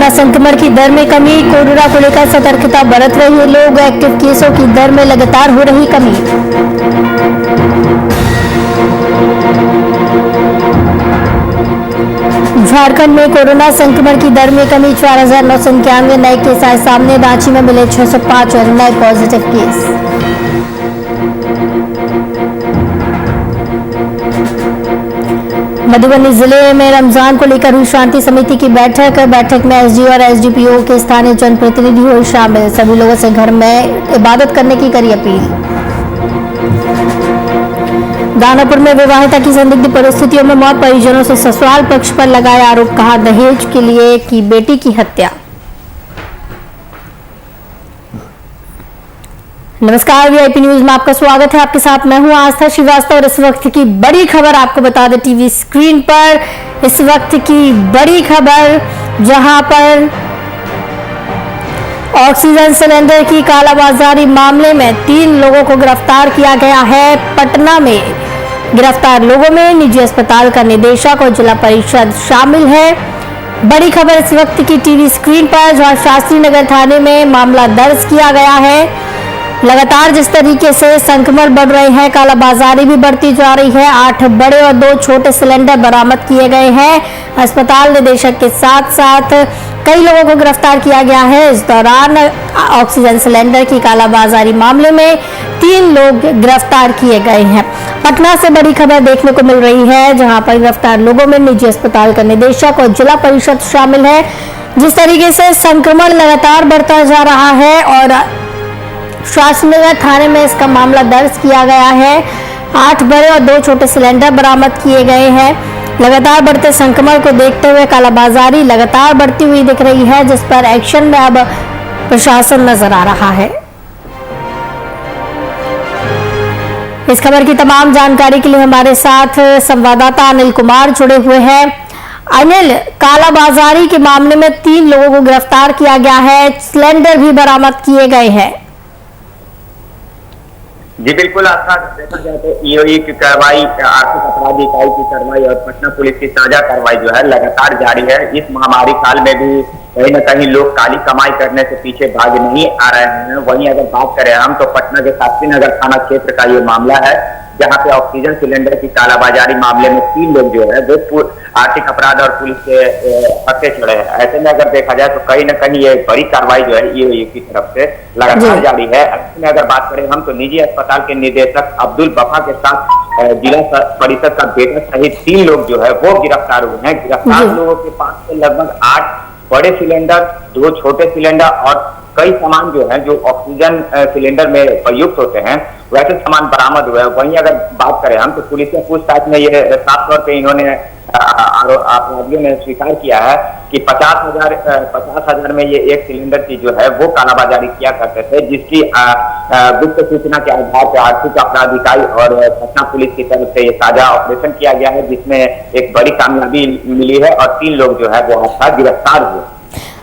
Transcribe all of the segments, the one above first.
Corona संक्रमण की दर में कमी। कोरोना को लेकर सतर्कता बरत रहे लोग। एक्टिव केसों की दर में लगातार हो रही कमी। झारखंड में कोरोना संक्रमण की दर में कमी। 4,991 नए केस आए सामने। रांची में मिले 605 और नए पॉजिटिव केस। मधुबनी जिले में रमजान को लेकर हुई शांति समिति की बैठक में एसडी और एसडीपीओ के स्थानीय जनप्रतिनिधि हुए शामिल। सभी लोगों से घर में इबादत करने की करी अपील। दानापुर में विवाहिता की संदिग्ध परिस्थितियों में मौत। परिजनों से ससुराल पक्ष पर लगाया आरोप। कहा दहेज के लिए की बेटी की हत्या। नमस्कार, वीआईपी न्यूज में आपका स्वागत है। आपके साथ मैं हूं आस्था श्रीवास्तव और इस वक्त की बड़ी खबर आपको बता दें टीवी स्क्रीन पर। इस वक्त की बड़ी खबर, जहां पर ऑक्सीजन सिलेंडर की कालाबाजारी मामले में 3 लोगों को गिरफ्तार किया गया है। पटना में गिरफ्तार लोगों में निजी अस्पताल का निदेशक और जिला परिषद शामिल है। बड़ी खबर इस वक्त की टीवी स्क्रीन पर, जहां शास्त्री नगर थाने में मामला दर्ज किया गया है। लगातार जिस तरीके से संक्रमण बढ़ रहे हैं, कालाबाजारी भी बढ़ती जा रही है। 8 बड़े और 2 छोटे सिलेंडर बरामद किए गए हैं। अस्पताल निदेशक के साथ साथ कई लोगों को गिरफ्तार किया गया है। इस दौरान ऑक्सीजन सिलेंडर की कालाबाजारी मामले में 3 लोग गिरफ्तार किए गए हैं। पटना से बड़ी खबर देखने को मिल रही है, जहां पर गिरफ्तार लोगों में निजी अस्पताल का निदेशक और जिला परिषद शामिल है। जिस तरीके से संक्रमण लगातार बढ़ता जा रहा है और शास्त्री नगर थाने में इसका मामला दर्ज किया गया है। 8 बड़े और 2 छोटे सिलेंडर बरामद किए गए हैं। लगातार बढ़ते संक्रमण को देखते हुए कालाबाजारी लगातार बढ़ती हुई दिख रही है, जिस पर एक्शन में अब प्रशासन नजर आ रहा है। इस खबर की तमाम जानकारी के लिए हमारे साथ संवाददाता अनिल कुमार जुड़े हुए हैं। अनिल, कालाबाजारी के मामले में 3 लोगों को गिरफ्तार किया गया है, सिलेंडर भी बरामद किए गए हैं। जी बिल्कुल, आस्था देखा जाए तो ईओई की कार्रवाई, आर्थिक अपराध इकाई की कार्रवाई और पटना पुलिस की साझा कार्रवाई जो है लगातार जारी है। इस महामारी काल में भी कहीं न कहीं लोग काली कमाई करने से पीछे भाग नहीं आ रहे हैं। वहीं अगर बात करें हम, तो पटना के शास्त्री नगर थाना क्षेत्र का ये मामला है, जहाँ पे ऑक्सीजन सिलेंडर की कालाबाजारी मामले में 3 लोग जो है वो आर्थिक अपराध और पुलिस के हत्थे चढ़े हैं। ऐसे में अगर देखा जाए तो कहीं न कहीं ये बड़ी कार्रवाई जो है ईओई की तरफ से लगातार जारी है। ऐसे में अगर बात करें हम, तो निजी अस्पताल के निदेशक अब्दुल बफा के साथ जिला परिषद का बेटा सहित 3 लोग जो है वो गिरफ्तार हुए हैं। गिरफ्तार लोगों के पास से लगभग 8 बड़े सिलेंडर, 2 छोटे सिलेंडर और कई सामान जो है जो ऑक्सीजन सिलेंडर में प्रयुक्त होते हैं, वैसे सामान बरामद हुए हैं। वहीं अगर बात करें हम, तो पुलिस के पूछताछ में ये साफ तौर पे इन्होंने अपराधियों ने स्वीकार किया है कि 50,000 में ये एक सिलेंडर की जो है वो कालाबाजारी किया करते थे, जिसकी गुप्त सूचना के आधार पर आर्थिक अपराध इकाई और पटना पुलिस की तरफ से ये साझा ऑपरेशन किया गया है, जिसमें एक बड़ी कामयाबी मिली है और 3 लोग जो है वो आज गिरफ्तार हुए।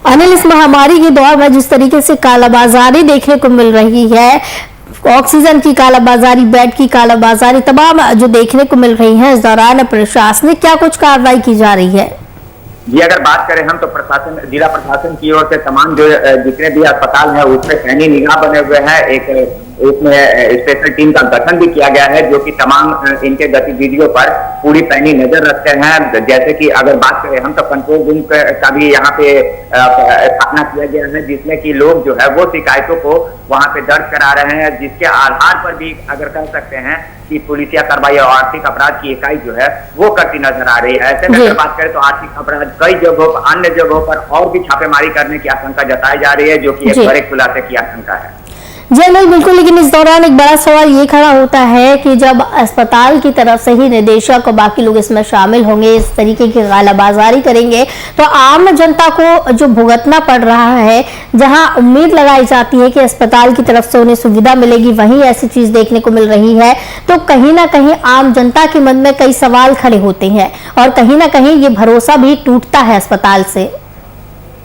अनिल, इस महामारी के दौर में जिस तरीके से कालाबाजारी देखने को मिल रही है, ऑक्सीजन की कालाबाजारी, बेड की कालाबाजारी, तमाम जो देखने को मिल रही है, इस दौरान प्रशासनिक क्या कुछ कार्रवाई की जा रही है? जी अगर बात करें हम, तो प्रशासन, जिला प्रशासन की ओर से तमाम जो जितने भी अस्पताल हैं उसमें पैनी निगाह बने हुए हैं। एक इसमें स्पेशल टीम का गठन भी किया गया है, जो कि तमाम इनके गतिविधियों पर पूरी पैनी नजर रखते हैं। जैसे कि अगर बात करें हम, तो कंट्रोल रूम का भी यहाँ पे स्थापना किया गया है, जिसमें कि लोग जो है वो शिकायतों को वहाँ पे दर्ज करा रहे हैं, जिसके आधार पर भी अगर कह सकते हैं कि पुलिसिया कार्रवाई और आर्थिक अपराध की इकाई जो है वो करती नजर आ रही है। ऐसे में अगर बात करें तो आर्थिक अपराध कई जगहों पर, अन्य जगहों पर और भी छापेमारी करने की आशंका जताई जा रही है, जो कि एक बड़े खुलासे की आशंका है। जी अनिल, बिल्कुल, लेकिन इस दौरान एक बड़ा सवाल ये खड़ा होता है कि जब अस्पताल की तरफ से ही निदेशक और बाकी लोग इसमें शामिल होंगे, इस तरीके की कालाबाजारी करेंगे, तो आम जनता को जो भुगतना पड़ रहा है, जहां उम्मीद लगाई जाती है कि अस्पताल की तरफ से उन्हें सुविधा मिलेगी, वहीं ऐसी चीज देखने को मिल रही है, तो कहीं ना कहीं आम जनता के मन में कई सवाल खड़े होते हैं और कहीं ना कहीं ये भरोसा भी टूटता है अस्पताल से।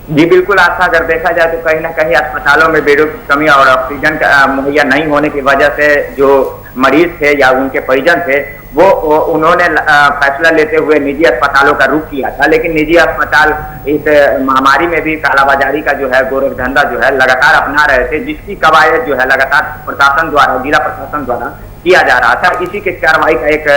जी बिल्कुल, आस्था अगर देखा जाए तो कहीं ना कहीं अस्पतालों में बेडों की कमी और ऑक्सीजन मुहैया नहीं होने की वजह से जो मरीज थे या उनके परिजन थे वो उन्होंने फैसला लेते हुए निजी अस्पतालों का रुख किया था, लेकिन निजी अस्पताल इस महामारी में भी कालाबाजारी का जो है गोरख धंधा जो है लगातार अपना रहे थे, जिसकी कवायद जो है लगातार प्रशासन द्वारा, जिला प्रशासन द्वारा किया जा रहा था। इसी के कार्रवाई का एक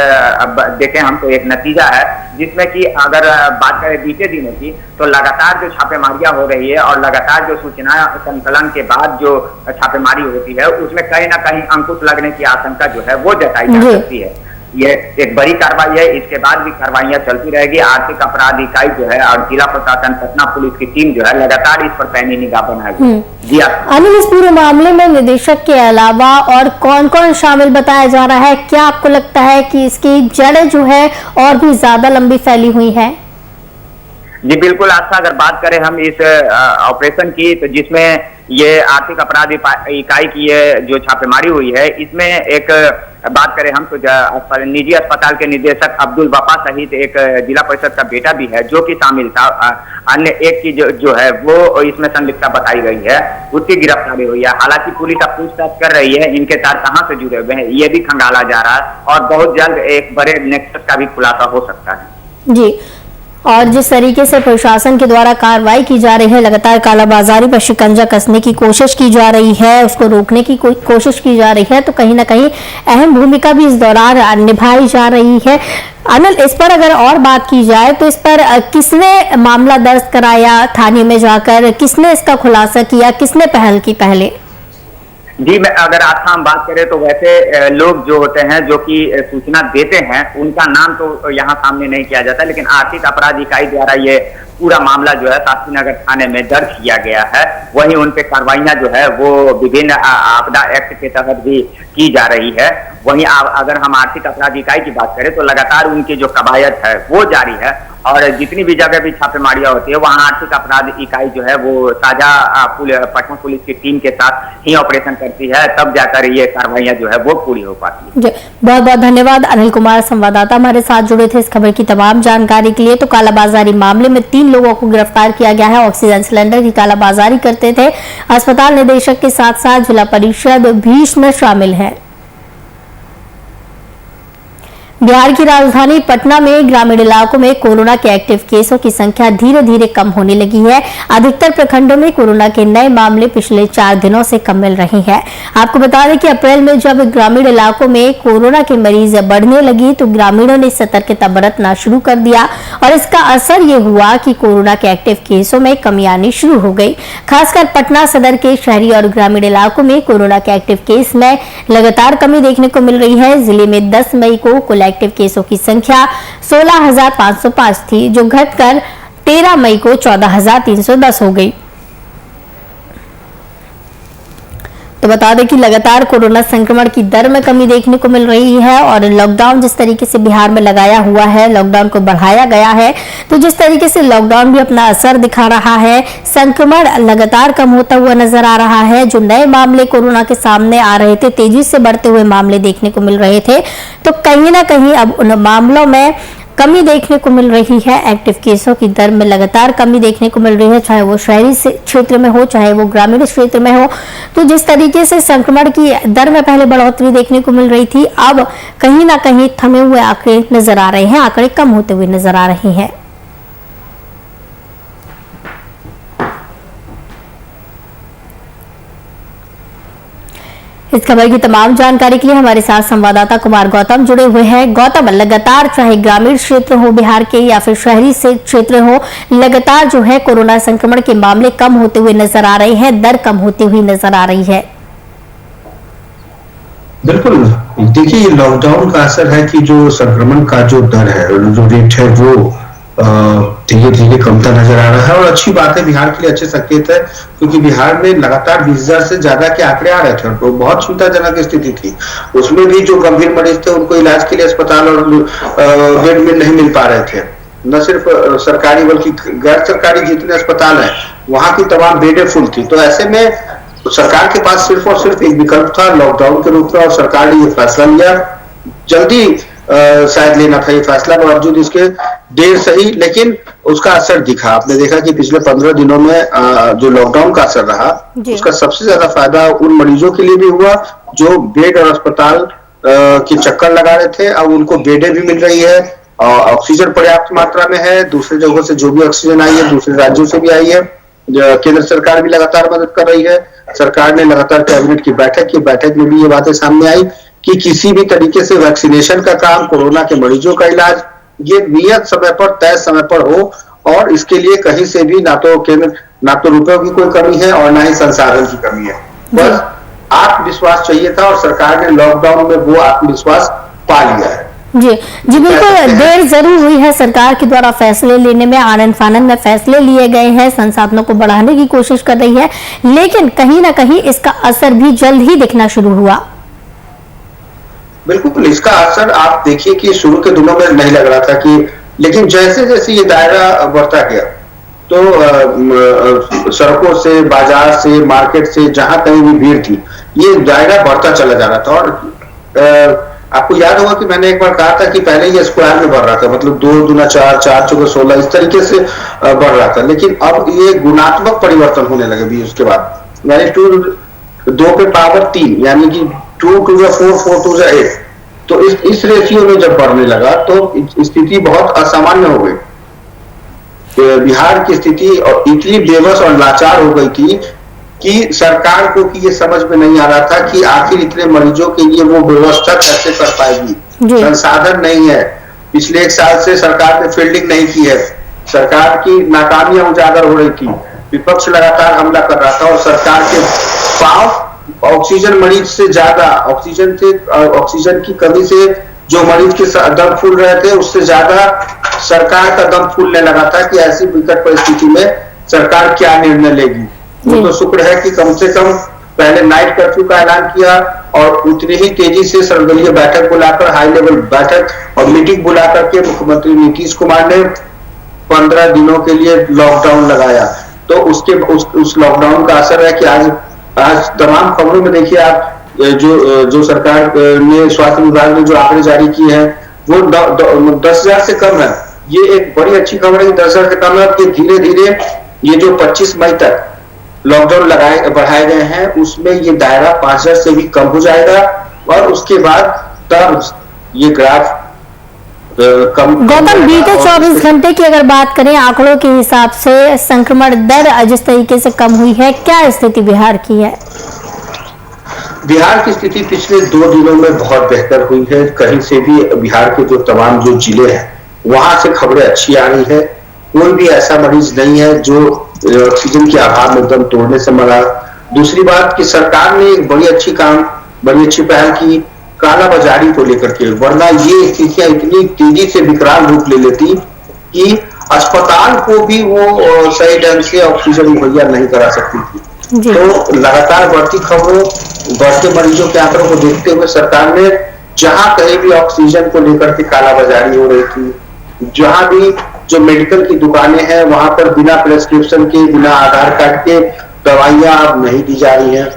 अब देखें हम तो एक नतीजा है, जिसमें कि अगर बात करें बीते दिनों की, तो लगातार जो छापेमारियां हो रही है और लगातार जो सूचना संकलन के बाद जो छापेमारी होती है, उसमें कहीं ना कहीं अंकुश लगने की आशंका जो है वो जताई जा सकती है। ये एक बड़ी कार्रवाई है, इसके बाद भी कार्रवाइयां चलती रहेगी। आर्थिक अपराध इकाई जो है और जिला प्रशासन पटना पुलिस की टीम जो है लगातार इस पर पैनी निगाह बनाएगी। जी अनिल, इस पूरे मामले में निदेशक के अलावा और कौन कौन शामिल बताया जा रहा है? क्या आपको लगता है कि इसकी जड़ जो है और भी ज्यादा लंबी फैली हुई है? जी बिल्कुल आस्था, अगर बात करें हम इस ऑपरेशन की, तो जिसमें ये आर्थिक अपराध इकाई की ये जो छापेमारी हुई है, इसमें एक बात करें हम तो निजी अस्पताल के निदेशक अब्दुल वफा सहित एक जिला परिषद का बेटा भी है जो कि शामिल था। अन्य एक की जो है वो इसमें संलिप्तता बताई गई है, उसकी गिरफ्तारी हुई है। हालांकि पुलिस अब पूछताछ कर रही है, इनके तार कहाँ से जुड़े हुए हैं ये भी खंगाला जा रहा है और बहुत जल्द एक बड़े नेक्सस का भी खुलासा हो सकता है। जी, और जिस तरीके से प्रशासन के द्वारा कार्रवाई की जा रही है, लगातार कालाबाजारी पर शिकंजा कसने की कोशिश की जा रही है, उसको रोकने की कोशिश की जा रही है, तो कहीं ना कहीं अहम भूमिका भी इस दौरान निभाई जा रही है। अनिल, इस पर अगर और बात की जाए तो इस पर किसने मामला दर्ज कराया थाने में जाकर, किसने इसका खुलासा किया, किसने पहल की पहले? जी, मैं अगर आज हम बात करें तो वैसे लोग जो होते हैं जो कि सूचना देते हैं, उनका नाम तो यहाँ सामने नहीं किया जाता, लेकिन आर्थिक अपराध इकाई द्वारा ये पूरा मामला जो है शास्त्री नगर थाने में दर्ज किया गया है। वहीं उन पे कार्रवाइयां जो है वो विभिन्न आपदा एक्ट के तहत भी की जा रही है। वहीं अगर हम आर्थिक अपराध इकाई की बात करें तो लगातार उनकी जो कवायद है वो जारी है और जितनी भी जगह भी छापेमारियां होती है वहां आर्थिक अपराध इकाई जो है वो साझा पटना पुलिस की टीम के साथ ही ऑपरेशन करती है, तब जाकर ये कार्रवाइयां जो है वो पूरी हो पाती है। बहुत बहुत धन्यवाद अनिल कुमार, संवाददाता हमारे साथ जुड़े थे इस खबर की तमाम जानकारी के लिए। तो कालाबाजारी मामले में 3 लोगों को गिरफ्तार किया गया है। ऑक्सीजन सिलेंडर की कालाबाजारी करते थे। अस्पताल निदेशक के साथ साथ जिला परिषद भी इसमें शामिल है। बिहार की राजधानी पटना में ग्रामीण इलाकों में कोरोना के एक्टिव केसों की संख्या धीरे धीरे कम होने लगी है। अधिकतर प्रखंडों में कोरोना के नए मामले पिछले 4 दिनों से कम मिल रहे हैं। आपको बता दें कि अप्रैल में जब ग्रामीण इलाकों में कोरोना के मरीज बढ़ने लगी तो ग्रामीणों ने सतर्कता बरतना शुरू कर दिया और इसका असर ये हुआ कि कोरोना के एक्टिव केसों में कमी आनी शुरू हो गई। खासकर पटना सदर के शहरी और ग्रामीण इलाकों में कोरोना के एक्टिव केस में लगातार कमी देखने को मिल रही है। जिले में 10 मई को कुल एक्टिव केसों की संख्या 16,505 थी, जो घटकर 13 मई को 14,310 हो गई। तो बता दें कि लगातार कोरोना संक्रमण की दर में कमी देखने को मिल रही है और लॉकडाउन जिस तरीके से बिहार में लगाया हुआ है, लॉकडाउन को बढ़ाया गया है, तो जिस तरीके से लॉकडाउन भी अपना असर दिखा रहा है, संक्रमण लगातार कम होता हुआ नजर आ रहा है। जो नए मामले कोरोना के सामने आ रहे थे, तेजी से बढ़ते हुए मामले देखने को मिल रहे थे, तो कहीं ना कहीं अब उन मामलों में कमी देखने को मिल रही है। एक्टिव केसों की दर में लगातार कमी देखने को मिल रही है, चाहे वो शहरी क्षेत्र में हो चाहे वो ग्रामीण क्षेत्र में हो। तो जिस तरीके से संक्रमण की दर में पहले बढ़ोतरी देखने को मिल रही थी, अब कहीं ना कहीं थमे हुए आंकड़े नजर आ रहे हैं, आंकड़े कम होते हुए नजर आ रहे हैं। इस खबर की तमाम जानकारी के लिए हमारे साथ संवाददाता कुमार गौतम जुड़े हुए हैं। गौतम, लगातार चाहे ग्रामीण क्षेत्र हो बिहार के या फिर शहरी से क्षेत्र हो, लगातार जो है कोरोना संक्रमण के मामले कम होते हुए नजर आ रहे हैं, दर कम होती हुई नजर आ रही है। बिल्कुल, देखिए लॉकडाउन का असर है कि जो संक्रमण का जो दर है, जो रेट है, वो धीरे धीरे कमता नजर आ रहा है और अच्छी बात है, बिहार के लिए अच्छे संकेत है, क्योंकि बिहार में लगातार 20,000 से ज्यादा के आंकड़े आ रहे थे और बहुत चिंताजनक स्थिति थी। उसमें भी जो गंभीर मरीज थे उनको इलाज के लिए अस्पताल और बेड में नहीं मिल पा रहे थे। न सिर्फ सरकारी बल्कि गैर सरकारी जितने अस्पताल है वहां की तमाम बेडें फुल थी। तो ऐसे में सरकार के पास सिर्फ और सिर्फ एक विकल्प था लॉकडाउन के रूप में और सरकार ने ये फैसला लिया। जल्दी शायद लेना था ये फैसला, बावजूद इसके देर सही, लेकिन उसका असर दिखा। आपने देखा कि पिछले 15 दिनों में जो लॉकडाउन का असर रहा उसका सबसे ज्यादा फायदा उन मरीजों के लिए भी हुआ जो बेड और अस्पताल के चक्कर लगा रहे थे, अब उनको बेडें भी मिल रही है, ऑक्सीजन पर्याप्त मात्रा में है, दूसरे जगहों से जो भी ऑक्सीजन आई है दूसरे राज्यों से भी आई है, केंद्र सरकार भी लगातार मदद कर रही है। सरकार ने लगातार कैबिनेट की बैठक में भी ये बातें सामने आई कि किसी भी तरीके से वैक्सीनेशन का काम, कोरोना के मरीजों का इलाज, ये नियत समय पर, तय समय पर हो, और इसके लिए कहीं से भी ना तो रुपयों की कोई कमी है और ना ही संसाधन की कमी है। बस आत्मविश्वास चाहिए था और सरकार ने लॉकडाउन में वो आत्मविश्वास पा लिया है। जी बिल्कुल, देर जरूर हुई है। सरकार के द्वारा फैसले लेने में, आनन फानन में फैसले लिए गए हैं, संसाधनों को बढ़ाने की कोशिश कर रही है, लेकिन कहीं ना कहीं इसका असर भी जल्द ही दिखना शुरू हुआ। बिल्कुल, इसका असर आप देखिए कि शुरू के दिनों में नहीं लग रहा था कि, लेकिन जैसे जैसे ये दायरा बढ़ता गया तो सड़कों से, बाजार से, मार्केट से, जहां कहीं भी भीड़ थी, ये दायरा बढ़ता चला जा रहा था। और आपको याद होगा कि मैंने एक बार कहा था कि पहले ये स्क्वायर में बढ़ रहा था, मतलब 2 दूना 4, 4 चौके 16, इस तरीके से बढ़ रहा था, लेकिन अब ये गुणात्मक परिवर्तन होने लगे भी उसके बाद, यानी 2 पे पावर 3, यानी कि 2 to the 4, 4 to the 8। तो इस रेशियो में जब बढ़ने लगा तो स्थिति बहुत असामान्य हो गई। बिहार की स्थिति इतनी बेबस और लाचार हो गई थी कि सरकार को कि ये समझ में नहीं आ रहा था कि आखिर इतने मरीजों के लिए वो व्यवस्था कैसे कर पाएगी। संसाधन नहीं है, पिछले 1 साल से सरकार ने फील्डिंग नहीं की है, सरकार की नाकामियां उजागर हो रही थी, विपक्ष लगातार हमला कर रहा था और सरकार के पांव ऑक्सीजन मरीज से ज्यादा, ऑक्सीजन की कमी से जो मरीज के दम फूल रहे थे उससे ज्यादा सरकार का दम फूलने लगा था कि ऐसी विकट परिस्थिति में सरकार क्या निर्णय लेगी। वो तो शुक्र है कि कम से कम पहले नाइट कर्फ्यू का ऐलान किया और उतनी ही तेजी से सर्वदलीय बैठक बुलाकर, हाई लेवल बैठक और मीटिंग बुलाकर के मुख्यमंत्री नीतीश कुमार ने 15 दिनों के लिए लॉकडाउन लगाया। तो उस लॉकडाउन का असर है कि आज तमाम खबरों में देखिए आप, जो सरकार ने, स्वास्थ्य विभाग ने जो आंकड़े जारी किए हैं वो 10,000 से कम है। ये एक बड़ी अच्छी खबर है कि 10,000 से कम है कि धीरे धीरे ये जो 25 मई तक लॉकडाउन बढ़ाए गए हैं उसमें ये दायरा 5,000 से भी कम हो जाएगा और उसके बाद तब ये ग्राफ गौतम, बीते 24 घंटे की अगर बात करें आंकड़ों के हिसाब से संक्रमण दर जिस तरीके से कम हुई है, क्या स्थिति बिहार की है? बिहार की स्थिति पिछले 2 दिनों में बहुत बेहतर हुई है। कहीं से भी बिहार के तमाम जो जिले हैं वहां से खबरें अच्छी आ रही है। कोई भी ऐसा मरीज नहीं है जो ऑक्सीजन के अभाव में दम तोड़ने से मरा। दूसरी बात कि सरकार ने एक बड़ी अच्छी पहल की कालाबाजारी को लेकर के, वरना ये स्थितियां इतनी तेजी से विकराल रूप ले लेती कि अस्पताल को भी वो सही ढंग से ऑक्सीजन मुहैया नहीं करा सकती थी। तो लगातार बढ़ती खबरों, बढ़ते मरीजों के आंकड़ों को देखते हुए सरकार ने जहां कहीं भी ऑक्सीजन को लेकर के कालाबाजारी हो रही थी, जहां भी जो मेडिकल की दुकानें हैं वहां पर बिना प्रेस्क्रिप्शन के, बिना आधार कार्ड के दवाइयां अब नहीं दी जा रही हैं।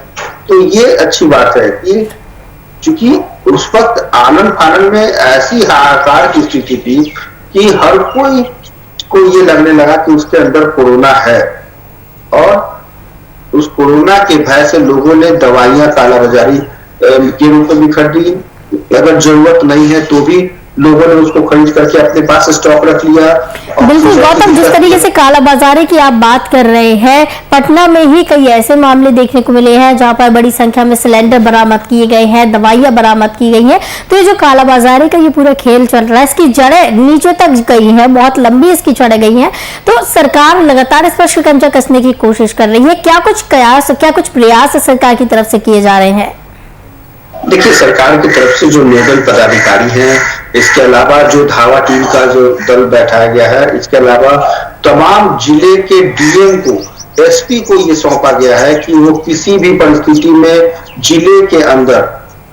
तो ये अच्छी बात है कि चूंकि उस वक्त आनन फानन में ऐसी हाहाकार की स्थिति थी कि हर कोई को ये लगने लगा कि उसके अंदर कोरोना है और उस कोरोना के भय से लोगों ने दवाइयां कालाबाजारी के रूप में भी खरीदी। अगर जरूरत नहीं है तो भी लोगों ने उसको खरीद करके अपने पास स्टॉक रख लिया। बिल्कुल गौतम, जिस तरीके से कालाबाजारी की आप बात कर रहे हैं, पटना में ही कई ऐसे मामले देखने को मिले हैं जहां पर बड़ी संख्या में सिलेंडर बरामद किए गए हैं, दवाइयां बरामद की गई हैं। तो ये जो कालाबाजारी का ये पूरा खेल चल रहा है, इसकी जड़ें नीचे तक गई हैं, बहुत लंबी इसकी जड़ें गई हैं। तो सरकार लगातार इस पर शिकंजा कसने की कोशिश कर रही है। क्या कुछ प्रयास सरकार की तरफ से किए जा रहे हैं? देखिए, सरकार की तरफ से जो नोडल पदाधिकारी हैं, इसके अलावा जो धावा टीम का जो दल बैठाया गया है, इसके अलावा तमाम जिले के डीएम को, एसपी को ये सौंपा गया है कि वो किसी भी परिस्थिति में जिले के अंदर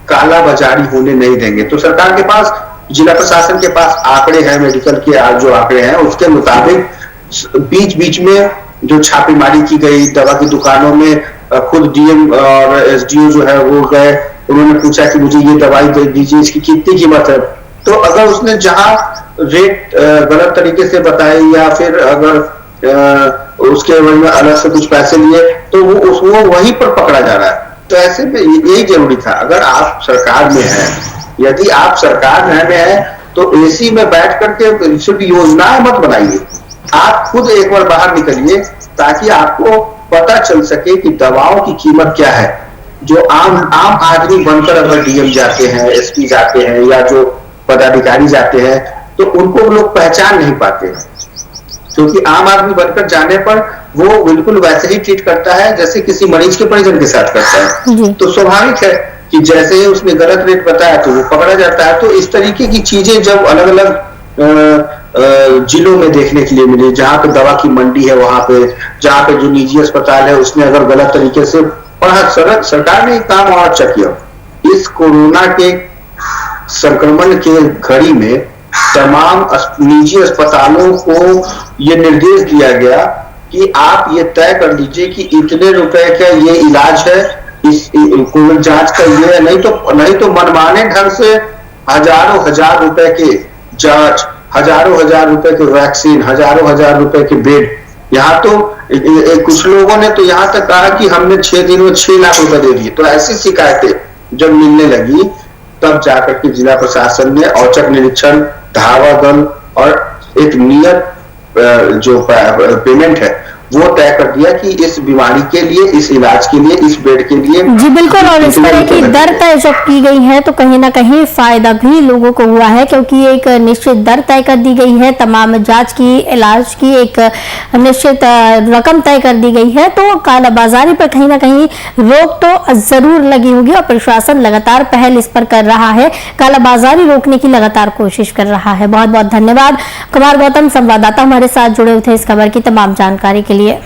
कालाबाजारी होने नहीं देंगे। तो सरकार के पास, जिला प्रशासन के पास आंकड़े हैं, मेडिकल के जो आंकड़े हैं उसके मुताबिक बीच बीच में जो छापेमारी की गई दवा की दुकानों में, खुद डीएम और एसडीओ जो है वो गए, उन्होंने पूछा कि मुझे ये दवाई दे दीजिए, इसकी कितनी कीमत है। तो अगर उसने जहां रेट गलत तरीके से बताए या फिर अगर उसके एवज में अलग से कुछ पैसे लिए तो वो वहीं पर पकड़ा जा रहा है। तो ऐसे में यही जरूरी था, अगर आप सरकार में हैं यदि आप सरकार में है तो एसी में बैठ करके सिर्फ योजनाएं मत बनाइए, आप खुद एक बार बाहर निकलिए ताकि आपको पता चल सके कि दवाओं की कीमत क्या है। जो आम आदमी बनकर अगर डीएम जाते हैं, एसपी जाते हैं या जो पदाधिकारी जाते हैं तो उनको लोग पहचान नहीं पाते, क्योंकि आम आदमी बनकर जाने पर वो बिल्कुल वैसे ही ट्रीट करता है जैसे किसी मरीज के परिजन के साथ करता है। तो स्वाभाविक है कि जैसे उसने गलत रेट बताया तो वो पकड़ा जाता है। तो इस तरीके की चीजें जब अलग अलग जिलों में देखने के लिए मिली, जहां पे दवा की मंडी है वहां पे, जहां पे जो निजी अस्पताल है उसने अगर गलत तरीके से सरकार ने काम और अच्छा किया। इस कोरोना के संक्रमण के घड़ी में तमाम निजी अस्पतालों को यह निर्देश दिया गया कि आप ये तय कर लीजिए कि इतने रुपए का ये इलाज है, इस कोविड जांच का ये है, नहीं तो मनमाने ढंग से हजारों हजार रुपए के जांच, हजारों हजार रुपए के वैक्सीन, हजारों हजार रुपए के बेड। यहाँ तो कुछ लोगों ने तो यहाँ तक कहा कि हमने 6 दिन में 6 लाख रुपए दे दिए। तो ऐसी शिकायतें जब मिलने लगी तब जाकर के जिला प्रशासन ने औचक निरीक्षण, धावा दल और एक नियत जो पेमेंट है वो तय कर दिया कि इस बीमारी के लिए, इस इलाज के लिए, इस बेड के लिए। जी बिल्कुल, और इस तरह की दर तय जब की गई है तो कहीं ना कहीं फायदा भी लोगों को हुआ है, क्योंकि एक निश्चित दर तय कर दी गई है, तमाम जांच की, इलाज की एक निश्चित रकम तय कर दी गई है। तो कालाबाजारी पर कहीं ना कहीं रोक तो जरूर लगी होगी और प्रशासन लगातार पहल इस पर कर रहा है, कालाबाजारी रोकने की लगातार कोशिश कर रहा है। बहुत बहुत धन्यवाद कुमार गौतम, संवाददाता हमारे साथ जुड़े हुए थे इस खबर की तमाम जानकारी के लिए।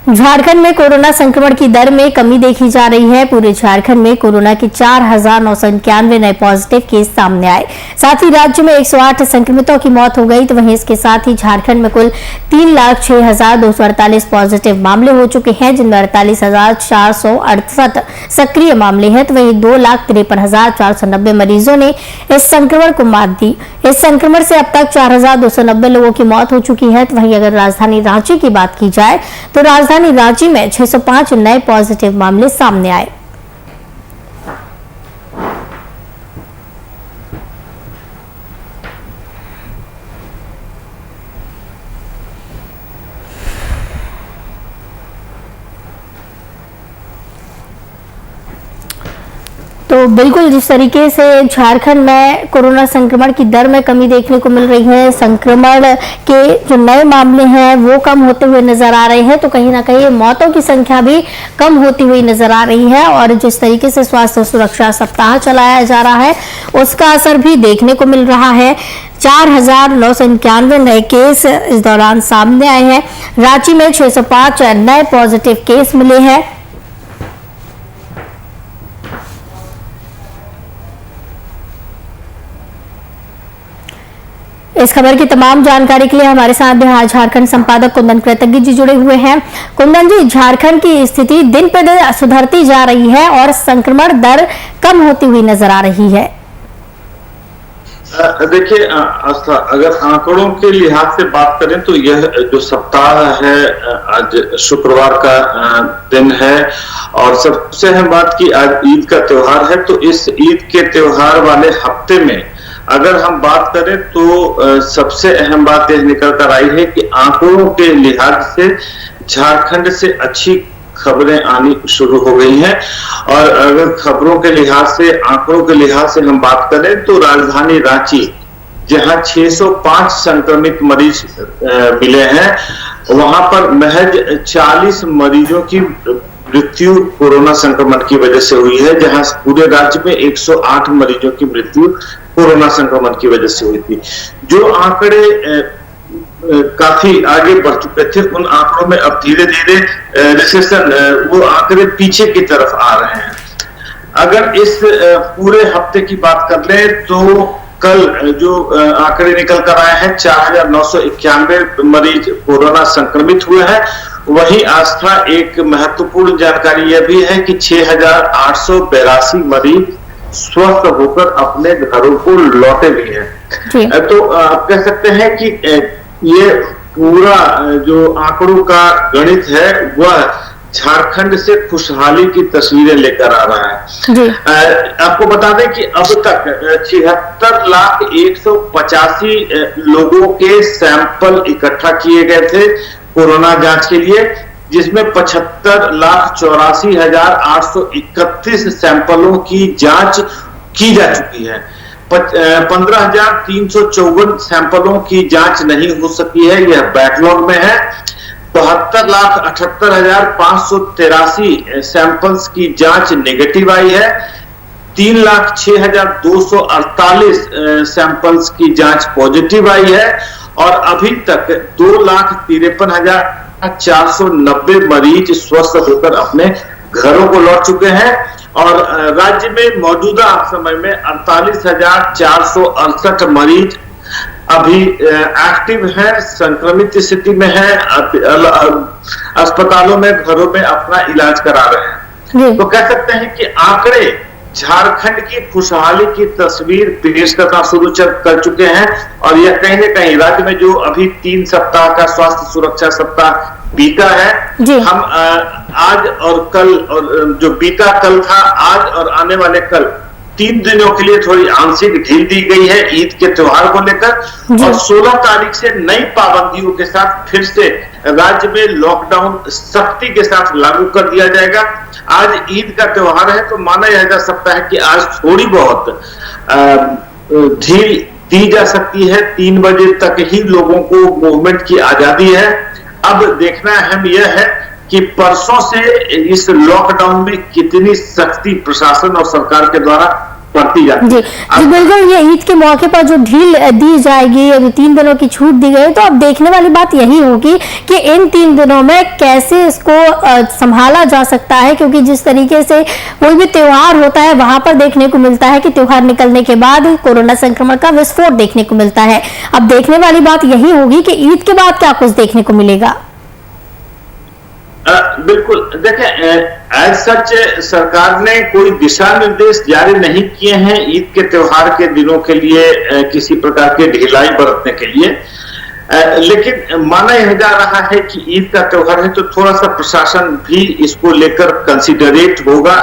झारखंड में कोरोना संक्रमण की दर में कमी देखी जा रही है। पूरे झारखंड में कोरोना के 4,991 नए पॉजिटिव केस सामने आए। साथ ही राज्य में 108 संक्रमितों की मौत हो गई। तो वहीं इसके साथ ही झारखंड में कुल 3,06,248 पॉजिटिव मामले हो चुके हैं, जिनमें 48,468 सक्रिय मामले हैं। तो वहीं 2,53,490 मरीजों ने इस संक्रमण को मात दी। इस संक्रमण से अब तक 4,290 लोगों की मौत हो चुकी है। तो वहीं अगर राजधानी रांची की बात की जाए तो राजधानी रांची में 605 नए पॉजिटिव मामले सामने आए। तो बिल्कुल जिस तरीके से झारखंड में कोरोना संक्रमण की दर में कमी देखने को मिल रही है, संक्रमण के जो नए मामले हैं वो कम होते हुए नजर आ रहे हैं, तो कहीं ना कहीं मौतों की संख्या भी कम होती हुई नजर आ रही है। और जिस तरीके से स्वास्थ्य सुरक्षा सप्ताह चलाया जा रहा है उसका असर भी देखने को मिल रहा है। 4,991 नए केस इस दौरान सामने आए हैं। रांची में 605 नए पॉजिटिव केस मिले हैं। इस खबर की तमाम जानकारी के लिए हमारे साथ बिहार झारखंड संपादक कुंदन कृतज्ञ जी जुड़े हुए हैं। कुंदन जी, झारखंड की स्थिति दिन पर दिन सुधरती जा रही है और संक्रमण दर कम होती हुई नजर आ रही है। देखिए आस्था, अगर आंकड़ों के लिहाज से बात करें तो यह जो सप्ताह है, आज शुक्रवार का दिन है और सबसे अहम बात की आज ईद का त्योहार है। तो इस ईद के त्योहार वाले हफ्ते में अगर हम बात करें तो सबसे अहम बात यह निकल कर आई है कि आंकड़ों के लिहाज से झारखंड से अच्छी खबरें आनी शुरू हो गई हैं। और अगर खबरों के लिहाज से, आंकड़ों के लिहाज से हम बात करें तो राजधानी रांची, जहां 605 संक्रमित मरीज मिले हैं, वहां पर महज 40 मरीजों की मृत्यु कोरोना संक्रमण की वजह से हुई है, जहां पूरे राज्य में 108 मरीजों की मृत्यु कोरोना संक्रमण की वजह से हुई थी। जो आंकड़े काफी आगे बढ़ चुके थे, उन आंकड़ों में अब धीरे धीरे रिसेशन, वो आंकड़े पीछे की तरफ आ रहे हैं। अगर इस पूरे हफ्ते की बात कर ले तो कल जो आंकड़े निकल कर आए हैं, 4,991 मरीज कोरोना संक्रमित हुए हैं। वहीं आस्था, एक महत्वपूर्ण जानकारी यह भी है कि 6,882 मरीज स्वस्थ होकर अपने घरों को लौटे भी हैं। तो आप कह सकते हैं कि ये पूरा जो आंकड़ों का गणित है वह झारखंड से खुशहाली की तस्वीरें लेकर आ रहा है। आपको बता दें कि अब तक 76,185 लोगों के सैंपल इकट्ठा किए गए थे कोरोना जांच के लिए, जिसमें 75,84,831 सैंपलों की जांच की जा चुकी है। 15,354 सैंपलों की जांच नहीं हो सकी है, यह बैकलॉग में है। 72,78,583 सैंपल्स की जांच नेगेटिव आई है। 3,06,248 सैंपल्स की जांच पॉजिटिव आई है और अभी तक 2,53,490 मरीज स्वस्थ होकर अपने घरों को लौट चुके हैं और राज्य में मौजूदा समय में 48,468 मरीज अभी एक्टिव है, संक्रमित स्थिति में है, अस्पतालों में, घरों में अपना इलाज करा रहे हैं। तो कह सकते हैं कि आंकड़े झारखंड की खुशहाली की तस्वीर पेश करना शुरू कर चुके हैं और यह कहीं न कहीं राज्य में जो अभी 3 सप्ताह का स्वास्थ्य सुरक्षा सप्ताह बीता है, हम आज और कल, और जो बीता कल था, आज और आने वाले कल 3 दिनों के लिए थोड़ी आंशिक ढील दी गई है ईद के त्योहार को लेकर और 16 तारीख से नई पाबंदियों के साथ फिर से राज्य में लॉकडाउन सख्ती के साथ लागू कर दिया जाएगा। आज ईद का त्योहार है तो माना यह जा सकता है कि आज थोड़ी बहुत ढील दी जा सकती है। 3 बजे तक ही लोगों को मूवमेंट की आजादी है। अब देखना अहम यह है कि परसों से इस लॉकडाउन में कितनी सख्ती प्रशासन और सरकार के द्वारा बढ़ती जाती है। जी बिल्कुल, ये ईद के मौके पर जो ढील दी जाएगी, 3 दिनों की छूट दी गई, तो अब देखने वाली बात यही होगी कि इन 3 दिनों में कैसे इसको संभाला जा सकता है, क्योंकि जिस तरीके से कोई भी त्योहार होता है वहां पर देखने को मिलता है कि त्योहार निकलने के बाद कोरोना संक्रमण का विस्फोट देखने को मिलता है। अब देखने वाली बात यही होगी कि ईद के बाद क्या कुछ देखने को मिलेगा। बिल्कुल, देखें, एज सच सरकार ने कोई दिशा निर्देश जारी नहीं किए हैं ईद के त्योहार के दिनों के लिए किसी प्रकार के ढिलाई बरतने के लिए, लेकिन माना यह जा रहा है कि ईद का त्योहार है तो थोड़ा सा प्रशासन भी इसको लेकर कंसिडरेट होगा,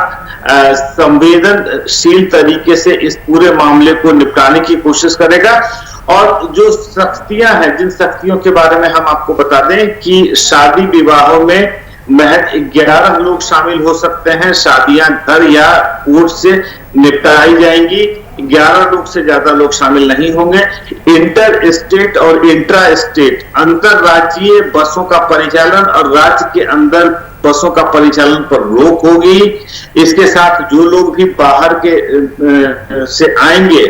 संवेदनशील तरीके से इस पूरे मामले को निपटाने की कोशिश करेगा। और जो सख्तियां हैं, जिन सख्तियों के बारे में हम आपको बता दें कि शादी विवाहों में महज 11 लोग शामिल हो सकते हैं, शादियां घर या कोर्ट से निपटाई जाएंगी, 11 लोग से ज्यादा लोग शामिल नहीं होंगे। इंटर स्टेट और इंट्रा स्टेट अंतरराज्यीय बसों का परिचालन और राज्य के अंदर बसों का परिचालन पर रोक होगी। इसके साथ जो लोग भी बाहर के से आएंगे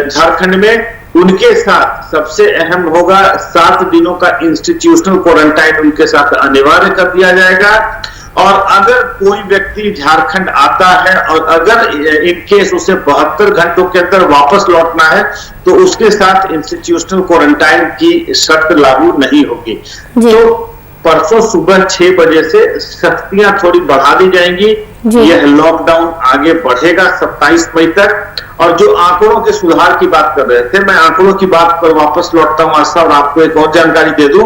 झारखंड में, उनके साथ सबसे अहम होगा 7 दिनों का इंस्टीट्यूशनल क्वारंटाइन उनके साथ अनिवार्य कर दिया जाएगा। और अगर कोई व्यक्ति झारखंड आता है और अगर इन केस उसे 72 घंटों के अंदर वापस लौटना है तो उसके साथ इंस्टीट्यूशनल क्वारंटाइन की शर्त लागू नहीं होगी। तो परसों सुबह 6 बजे से सख्तियां थोड़ी बढ़ा दी जाएंगी। यह लॉकडाउन आगे बढ़ेगा 27 मई तक। और जो आंकड़ों के सुधार की बात कर रहे थे, मैं आंकड़ों की बात पर वापस लौटता हूं आशा, और आपको एक और जानकारी दे दूं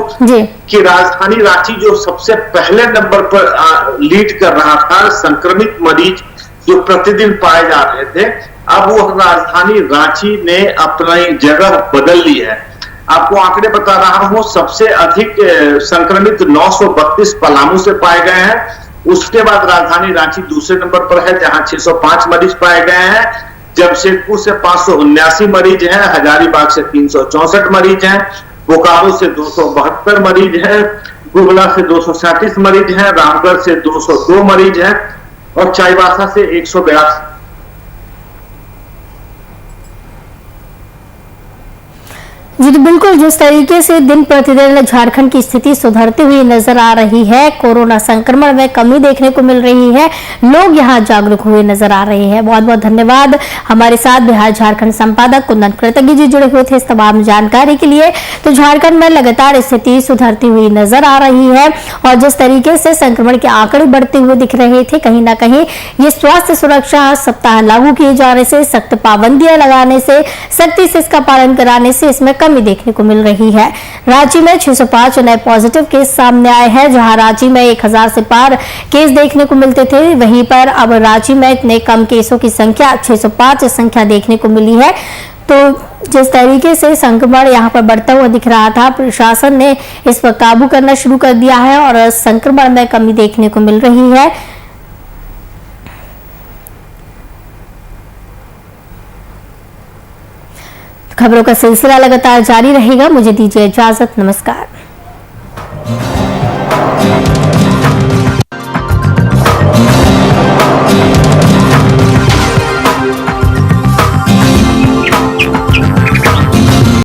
कि राजधानी रांची जो सबसे पहले नंबर पर लीड कर रहा था संक्रमित मरीज जो प्रतिदिन पाए जा रहे थे, अब वो राजधानी रांची ने अपनी जगह बदल ली है। आपको आंकड़े बता रहा हूं, सबसे अधिक संक्रमित 932 पलामू से पाए गए हैं। उसके बाद राजधानी रांची दूसरे नंबर पर है जहां 605 मरीज पाए गए हैं। जमशेदपुर से 579 मरीज हैं, हजारीबाग से 364 मरीज हैं, बोकारो से 272 मरीज हैं, गुमला से 237 मरीज हैं, रामगढ़ से 202 मरीज हैं और चाईबासा से 182। जी तो बिल्कुल, जिस तरीके से दिन प्रतिदिन झारखंड की स्थिति सुधरती हुई नजर आ रही है, कोरोना संक्रमण में कमी देखने को मिल रही है, लोग यहां जागरूक हुए नजर आ रहे हैं। बहुत बहुत धन्यवाद। हमारे साथ बिहार झारखंड संपादक कुंदन कृतज्ञ जी जुड़े हुए थे इस तमाम जानकारी के लिए। तो झारखंड में लगातार स्थिति सुधरती हुई नजर आ रही है और जिस तरीके से संक्रमण के आंकड़े बढ़ते हुए दिख रहे थे, कहीं ना कहीं ये स्वास्थ्य सुरक्षा सप्ताह लागू किए जाने से, सख्त पाबंदियां लगाने से, सख्ती से इसका पालन कराने से इसमें कमी कमी देखने को मिल रही है। राज्य में 605 नए पॉजिटिव केस सामने आए हैं। जहां राज्य में 1000 से पार केस देखने को मिलते थे, वहीं पर अब राज्य में इतने कम केसों की संख्या 605 संख्या देखने को मिली है। तो जिस तरीके से संक्रमण यहाँ पर बढ़ता हुआ दिख रहा था, प्रशासन ने इस पर काबू करना शुरू कर दिया है और संक्रमण में कमी देखने को मिल रही है। खबरों का सिलसिला लगातार जारी रहेगा। मुझे दीजिए इजाजत, नमस्कार।